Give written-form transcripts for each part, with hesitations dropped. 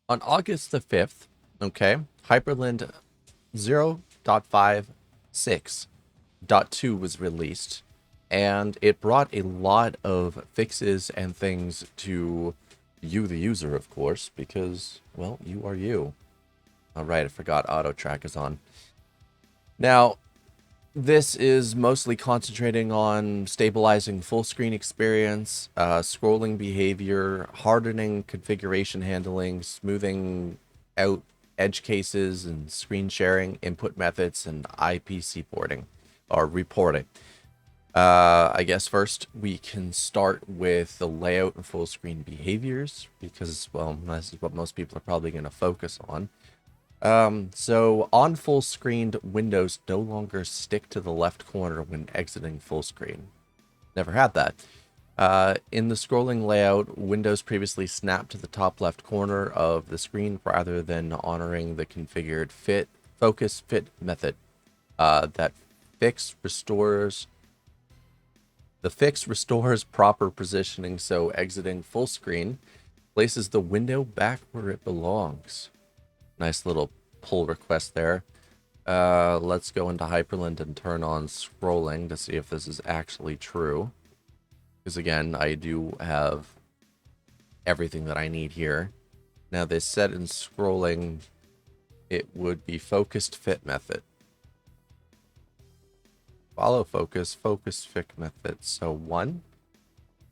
On August the 5th, okay, Hyprland 0.56.2 was released, and it brought a lot of fixes and things to you, the user, of course, because, well, you are you. All right, I forgot auto track is on. Now, this is mostly concentrating on stabilizing full screen experience, scrolling behavior, hardening configuration handling, smoothing out edge cases and screen sharing, input methods, and IPC porting or reporting. I guess first we can start with the layout and full screen behaviors because, well, this is what most people are probably going to focus on. So on full screened windows no longer stick to the left corner when exiting full screen. Never had that. In the scrolling layout, windows previously snapped to the top left corner of the screen rather than honoring the configured focus fit method. The fix restores proper positioning, so exiting full screen places the window back where it belongs. Nice little pull request there. Let's go into Hyprland and turn on scrolling to see if this is actually true. Because again, I do have everything that I need here. Now they said in scrolling, it would be focused fit method. Follow focus fit method. So 1.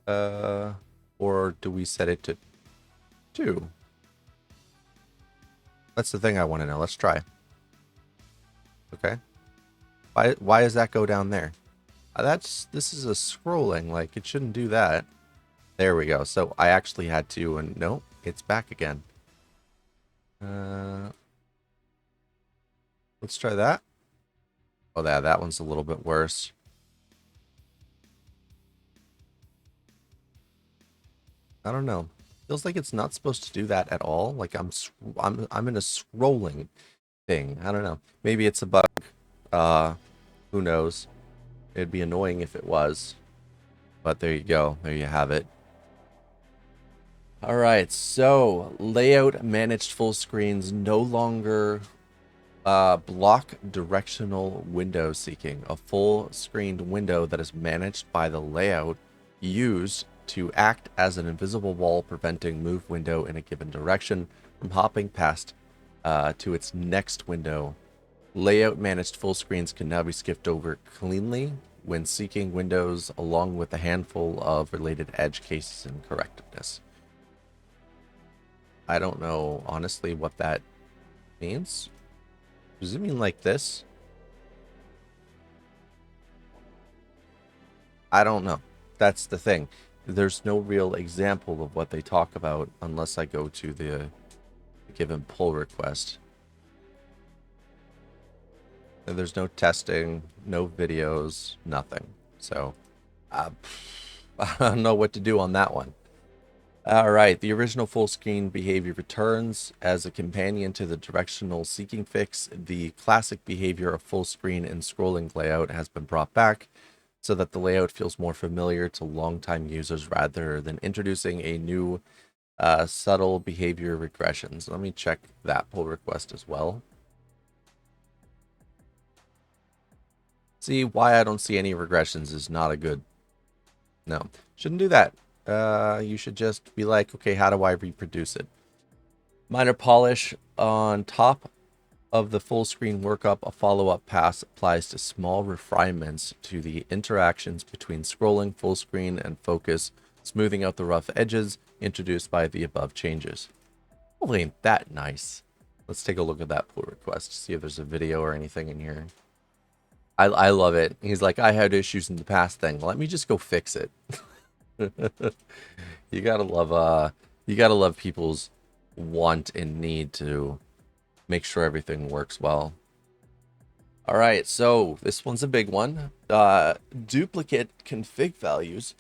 Or do we set it to 2? That's the thing I want to know. Let's try. Okay. Why does that go down there? This is a scrolling, like it shouldn't do that. There we go. So I actually had to, and no, it's back again. Let's try that. Oh, that one's a little bit worse. I don't know. Feels like it's not supposed to do that at all. Like I'm in a scrolling thing. I don't know. Maybe it's a bug. Who knows? It'd be annoying if it was. But there you go. There you have it. All right. So layout managed full screens no longer block directional window seeking. A full screened window that is managed by the layout used to act as an invisible wall preventing move window in a given direction from hopping past to its next window. Layout managed full screens can now be skipped over cleanly when seeking windows along with a handful of related edge cases and correctiveness. I don't know honestly what that means. Does it mean like this? I don't know. That's the thing. There's no real example of what they talk about unless I go to the given pull request. And there's no testing, no videos, nothing. So I don't know what to do on that one. All right, the original full screen behavior returns as a companion to the directional seeking fix. The classic behavior of full screen and scrolling layout has been brought back, so that the layout feels more familiar to longtime users rather than introducing a new subtle behavior regressions. Let me check that pull request as well. See, why I don't see any regressions is not a good... No, shouldn't do that. You should just be like, okay, how do I reproduce it? Minor polish on top of the full screen workup, a follow-up pass applies to small refinements to the interactions between scrolling, full screen, and focus, smoothing out the rough edges introduced by the above changes. Oh, ain't that nice? Let's take a look at that pull request, see if there's a video or anything in here. I love it. He's like, I had issues in the past thing. Let me just go fix it. You gotta love people's want and need to make sure everything works well. All right, so this one's a big one. Duplicate config values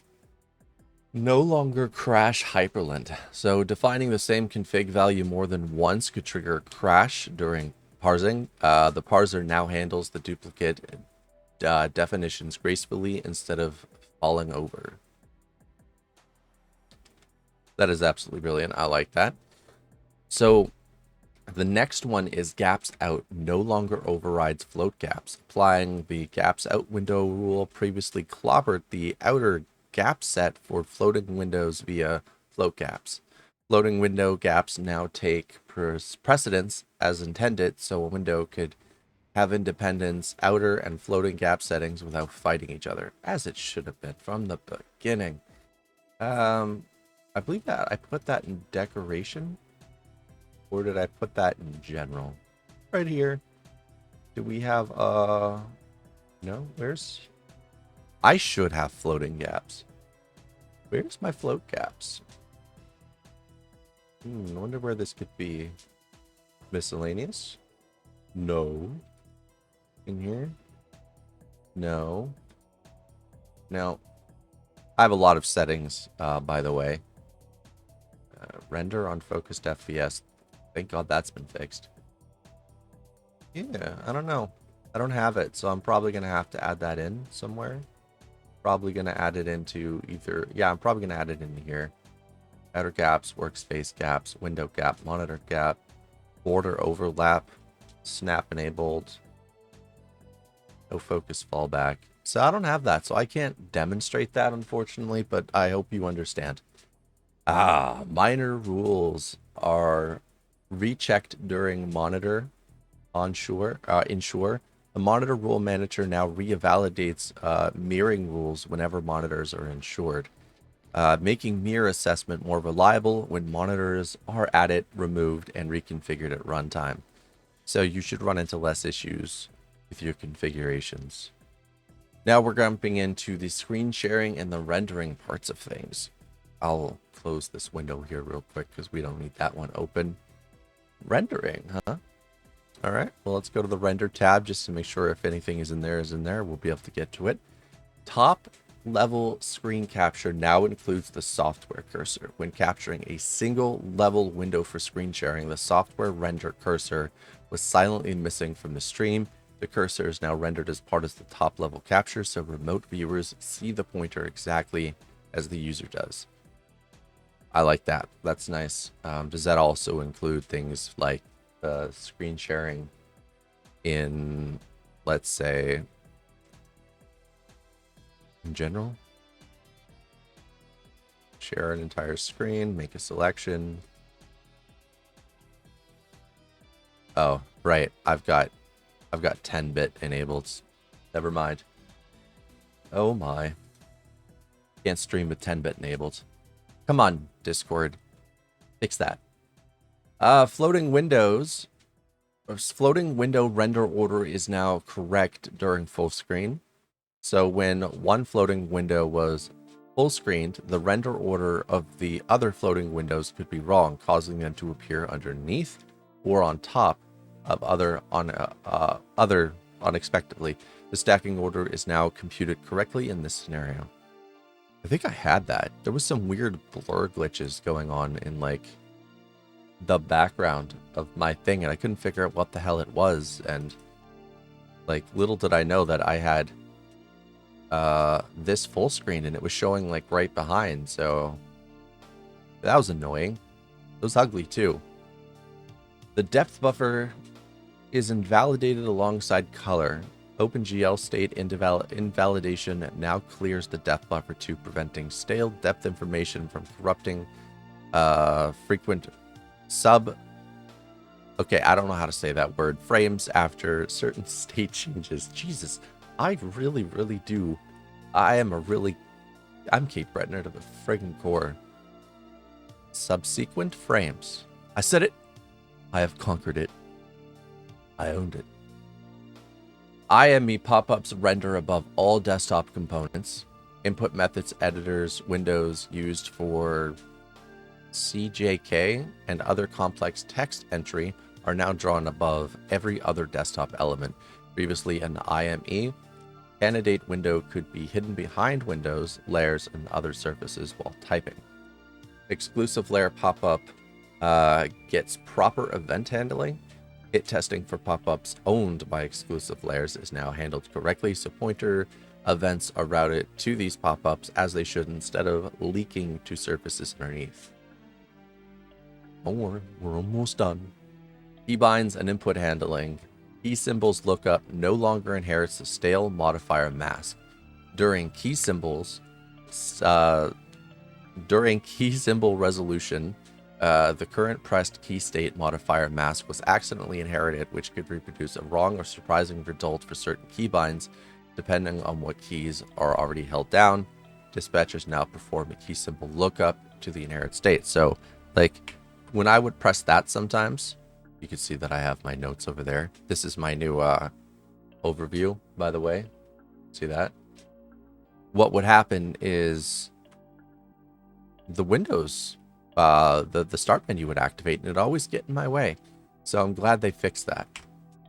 no longer crash Hyprland. So defining the same config value more than once could trigger a crash during parsing. The parser now handles the duplicate definitions gracefully instead of falling over. That is absolutely brilliant. I like that. So the next one is gaps out no longer overrides float gaps. Applying the gaps out window rule previously clobbered the outer gap set for floating windows via float gaps. Floating window gaps now take precedence as intended, so a window could have independence, outer and floating gap settings without fighting each other, as it should have been from the beginning. I believe that I put that in decoration, or did I put that in general? Right here. Do we have, no, where's, I should have floating gaps. Where's my float gaps? I wonder where this could be. Miscellaneous? No. In here? No. Now, I have a lot of settings, by the way. Render on focused FPS. Thank God that's been fixed. Yeah, I don't know. I don't have it, so I'm probably going to have to add that in somewhere. Probably going to add it into either... Yeah, I'm probably going to add it in here. Outer gaps, workspace gaps, window gap, monitor gap, border overlap, snap enabled, no focus fallback. So I don't have that, so I can't demonstrate that, unfortunately, but I hope you understand. Minor rules are rechecked during monitor ensure. The monitor rule manager now revalidates mirroring rules whenever monitors are ensured, making mirror assessment more reliable when monitors are added, removed, and reconfigured at runtime. So you should run into less issues with your configurations. Now we're jumping into the screen sharing and the rendering parts of things. I'll close this window here real quick because we don't need that one open. Rendering, huh? All right, well, let's go to the render tab just to make sure if anything is in there. We'll be able to get to it. Top level screen capture now includes the software cursor. When capturing a single level window for screen sharing, the software render cursor was silently missing from the stream. The cursor is now rendered as part of the top level capture, so remote viewers see the pointer exactly as the user does. I like that. That's nice. Does that also include things like screen sharing in, let's say, in general? Share an entire screen, make a selection. Oh, right. I've got 10-bit enabled. Never mind. Oh my. Can't stream with 10-bit enabled. Come on, Discord. Fix that. Floating window render order is now correct during full screen. So when one floating window was full screened, the render order of the other floating windows could be wrong, causing them to appear underneath or on top of other unexpectedly. The stacking order is now computed correctly in this scenario. I think I had that. There was some weird blur glitches going on in like the background of my thing, and I couldn't figure out what the hell it was. And like, little did I know that I had this full screen and it was showing like right behind. So that was annoying. It was ugly too. The depth buffer is invalidated alongside color. OpenGL State invalidation now clears the depth buffer to preventing stale depth information from corrupting frequent sub. Okay, I don't know how to say that word. Frames after certain state changes. Jesus, I really do. I'm Keybinds to the friggin' core. Subsequent frames. I said it. I have conquered it. I owned it. IME pop-ups render above all desktop components. Input methods editors windows used for CJK and other complex text entry are now drawn above every other desktop element. Previously, an IME candidate window could be hidden behind windows, layers, and other surfaces while typing. Exclusive layer pop-up gets proper event handling. Hit testing for pop-ups owned by exclusive layers is now handled correctly, so pointer events are routed to these pop-ups as they should instead of leaking to surfaces underneath. Don't worry, we're almost done. Keybinds and input handling. Key symbols lookup no longer inherits the stale modifier mask. During key symbol resolution, the current pressed key state modifier mask was accidentally inherited, which could reproduce a wrong or surprising result for certain keybinds, depending on what keys are already held down. Dispatchers now perform a key symbol lookup to the inherit state. So, like, when I would press that sometimes, you can see that I have my notes over there. This is my new overview, by the way. See that? What would happen is the Windows, the start menu would activate, and it'd always get in my way. So I'm glad they fixed that.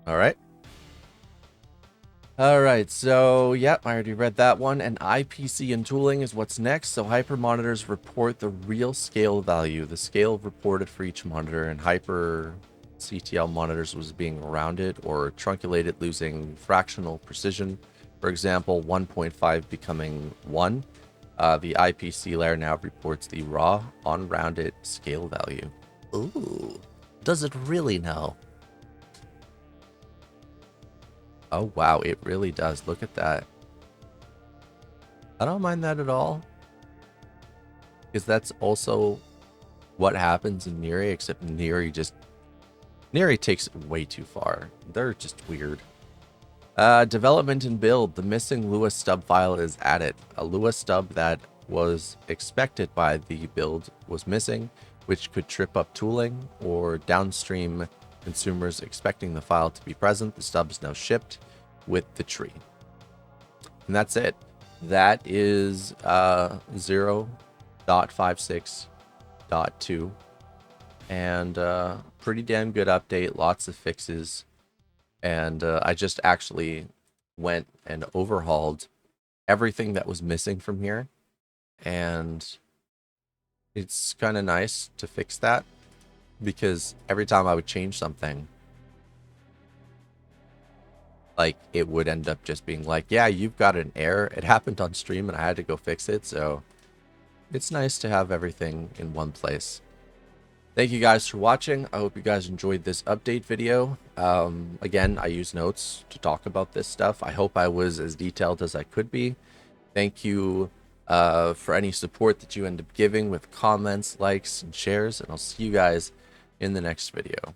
All right. All right, so yep, I already read that one. And IPC and tooling is what's next. So hyper monitors report the real scale value, the scale reported for each monitor, and Hyprctl monitors was being rounded or trunculated, losing fractional precision. For example, 1.5 becoming 1. The IPC layer now reports the raw, unrounded scale value. Ooh, does it really know? Oh, wow, it really does. Look at that. I don't mind that at all. Because that's also what happens in Neri, except Neri takes it way too far. They're just weird. Development and build. The missing Lua stub file is added. A Lua stub that was expected by the build was missing, which could trip up tooling or downstream consumers expecting the file to be present. The stub is now shipped with the tree. And that's it. That is 0.56.2. And pretty damn good update. Lots of fixes. And I just actually went and overhauled everything that was missing from here. And it's kind of nice to fix that, because every time I would change something, like, it would end up just being like, yeah, you've got an error. It happened on stream and I had to go fix it. So it's nice to have everything in one place. Thank you guys for watching. I hope you guys enjoyed this update video. Again, I use notes to talk about this stuff. I hope I was as detailed as I could be. Thank you for any support that you end up giving with comments, likes, and shares. And I'll see you guys in the next video.